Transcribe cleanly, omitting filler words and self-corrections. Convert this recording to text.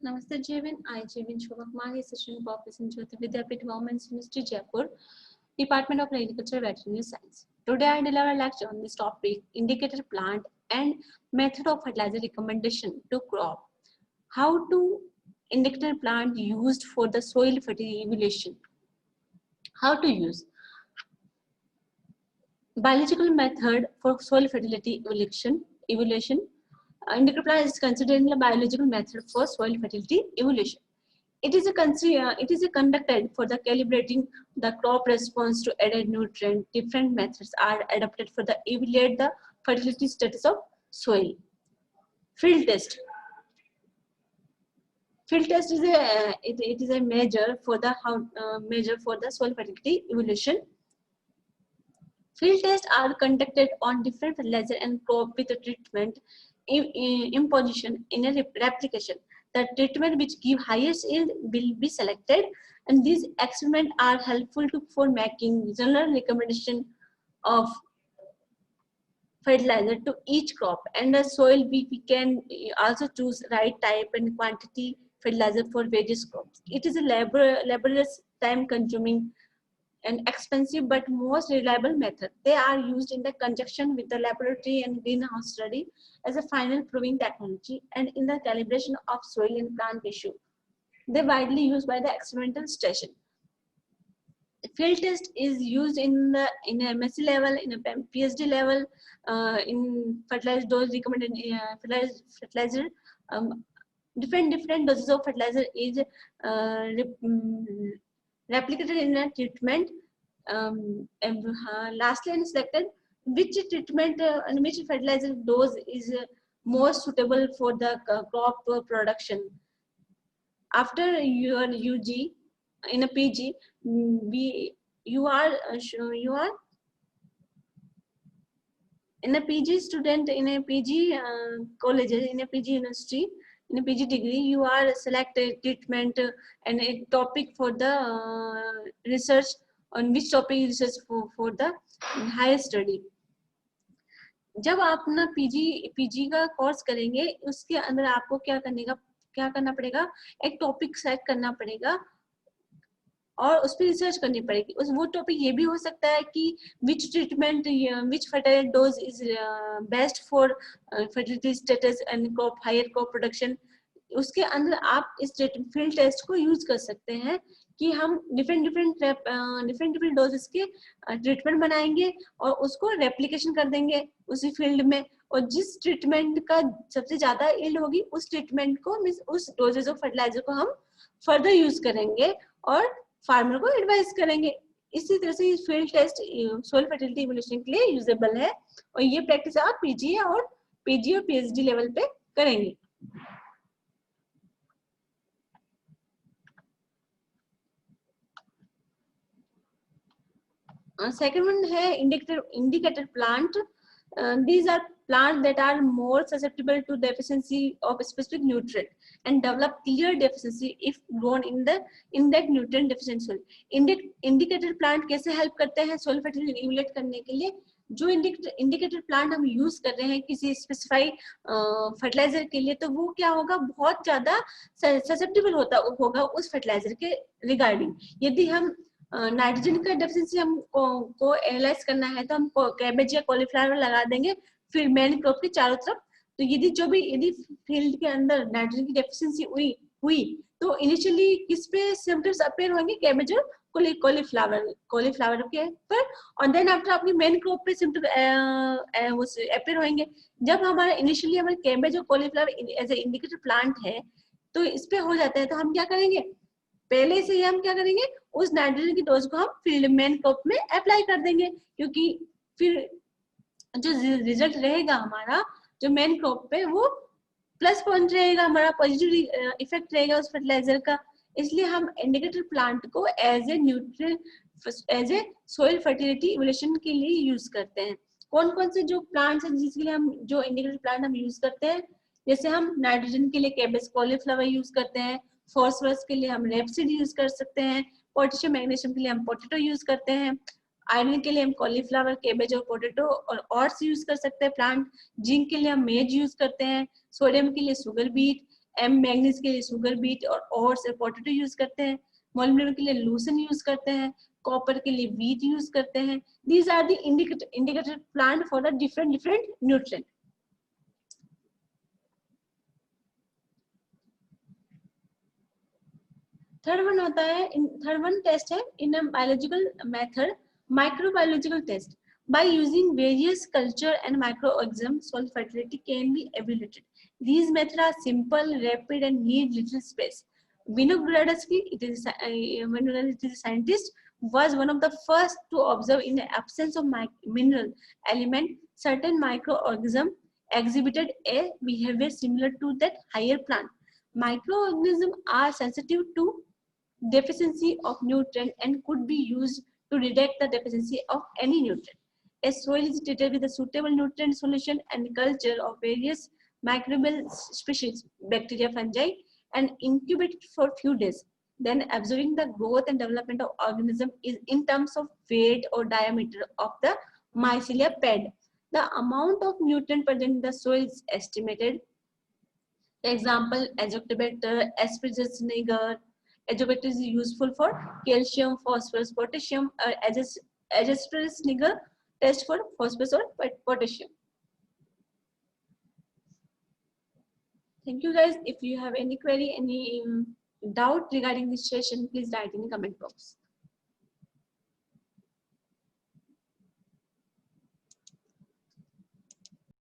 Namaste Jevin. I Jevin Shobhakmar, Assistant Professor in Jyoti Vidyapith Government University Jaipur, Department of Agriculture Veterinary Science. Today I deliver a lecture on this topic, indicator plant and method of fertilizer recommendation to crop. How to indicator plant used for the soil fertility evaluation. How to use biological method for soil fertility evaluation. Indicator plant is considered a biological method for soil fertility evaluation. It is conducted for the calibrating the crop response to added nutrient. Different methods are adapted for the evaluate the fertility status of soil. Field test. Field test is it is a measure for the soil fertility evaluation. Field tests are conducted on different fertilizer and crop with a treatment imposition in a replication. The treatment which give highest yield will be selected, and these experiments are helpful for making general recommendation of fertilizer to each crop. And the soil we can also choose right type and quantity fertilizer for various crops. It is a laborious, time consuming and expensive but most reliable method. They are used in the conjunction with the laboratory and greenhouse study as a final proving technology and in the calibration of soil and plant tissue. They are widely used by the experimental station. Field test is used in a MSc level, in a PhD level, in fertilizer dose recommended fertilizer. Different doses of fertilizer is replicated in a treatment. Lastly, and selected which treatment and which fertilizer dose is more suitable for the crop production. After your UG, in a PG, you are in a PG student in a PG college, in a PG university, in a PG degree, you are selected treatment and a topic for the research on which topic research for the higher study. जब आप ना PG का course करेंगे, उसके अंदर आपको क्या करना पड़ेगा, एक टॉपिक सेलेक्ट करना पड़ेगा और उस पर रिसर्च करनी पड़ेगी. वो टॉपिक ये भी हो सकता है कि which treatment which fertile dose is best for fertility status and crop higher crop production. उसके अंदर आप इस फील्ड टेस्ट को यूज कर सकते हैं कि हम डिफरेंट डोजेस के ट्रीटमेंट बनाएंगे और उसको रेप्लिकेशन कर देंगे उसी फील्ड में, और जिस ट्रीटमेंट का सबसे ज्यादा यील्ड होगी उस ट्रीटमेंट को उस डोजेज ऑफ फर्टिलाइजर को हम फर्दर यूज करेंगे और फार्मर को एडवाइस करेंगे. इसी तरह से field test soil fertility evaluation के लिए यूजेबल है और ये प्रैक्टिस आप पीजी और पीएचडी लेवल पे करेंगे. Second one है indicator plant. These are plants that are more susceptible to deficiency of a specific nutrient and develop clear deficiency if grown in that nutrient deficient soil. Indicator plant कैसे help करते हैं soil fertility evaluate करने के लिए? जो indicator plant हम use कर रहे हैं किसी स्पेसिफाइड फर्टिलाइजर के लिए, तो वो क्या होगा, बहुत ज्यादा ससेप्टेबल होगा उस फर्टिलाइजर के रिगार्डिंग. यदि हम नाइट्रोजन का डेफिशिएंसी हमको एनालाइज करना है तो हम कैबेज या कॉलीफ्लावर लगा देंगे फिर मेन क्रॉप के चारों तरफ. तो यदि फील्ड के अंदर नाइट्रोजन की डेफिशिएंसी हुई तो इनिशियली किस पे सिम्टम्स अपेयर होंगे, कैबेज और कॉलीफ्लावर के पर, और देन आफ्टर अपनी मेन क्रॉप पे सिम्टम अपेयर होंगे. जब हमारा इनिशियली हमारे कैबेज और cauliflower as a indicator plant है तो इस पे हो जाता है, तो हम क्या करेंगे, पहले से ही हम क्या करेंगे, उस नाइट्रोजन की डोज को हम फील्ड मेन क्रॉप में अप्लाई कर देंगे, क्योंकि फिर जो रिजल्ट रहेगा हमारा जो मेन क्रॉप पे वो प्लस पॉइंट रहेगा, हमारा पॉजिटिव इफेक्ट रहेगा उस फर्टिलाइजर का. इसलिए हम इंडिकेटर प्लांट को as a soil fertility evaluation के लिए यूज करते हैं. कौन से जो प्लांट्स हैं जिसके लिए हम जो इंडिकेटर प्लांट हम यूज करते हैं, जैसे हम नाइट्रोजन के लिए कैबेज कॉलीफ्लावर यूज करते हैं, फॉस्फोरस के लिए हम रेपसीड यूज कर सकते हैं, पोटेशियम मैग्नीशियम के लिए हम पोटैटो यूज करते हैं, आयरन के लिए हम कॉलीफ्लावर कैबेज और पोटैटो और यूज कर सकते हैं प्लांट, जिंक के लिए हम मेज यूज करते हैं, सोडियम के लिए शुगर बीट, एम मैग्नीज के लिए शुगर बीट और ओट्स और पोटैटो यूज करते हैं, मोलिब्डेनम के लिए लूसन यूज करते हैं, कॉपर के लिए व्हीट यूज करते हैं. These are the indicator plant for the different nutrient. Third one test है in biological method, microbiological test. By using various culture and microorganisms, soil fertility can be evaluated. These methods are simple, rapid, and need little space. Vinogradovsky, it is a scientist, was one of the first to observe in the absence of mineral element, certain microorganisms exhibited a behavior similar to that higher plant. Microorganisms are sensitive to deficiency of nutrient and could be used to detect the deficiency of any nutrient. A soil is treated with a suitable nutrient solution and culture of various microbial species, bacteria, fungi, and incubated for few days. Then observing the growth and development of organism is in terms of weight or diameter of the mycelia pad. The amount of nutrient present in the soil is estimated. Example, Azotobacter, Aspergillus niger. Azotobacter is useful for calcium, phosphorus, potassium. Aspergillus niger test for phosphorus or potassium. Thank you guys. If you have any query, any doubt regarding this session, please write in the comment box.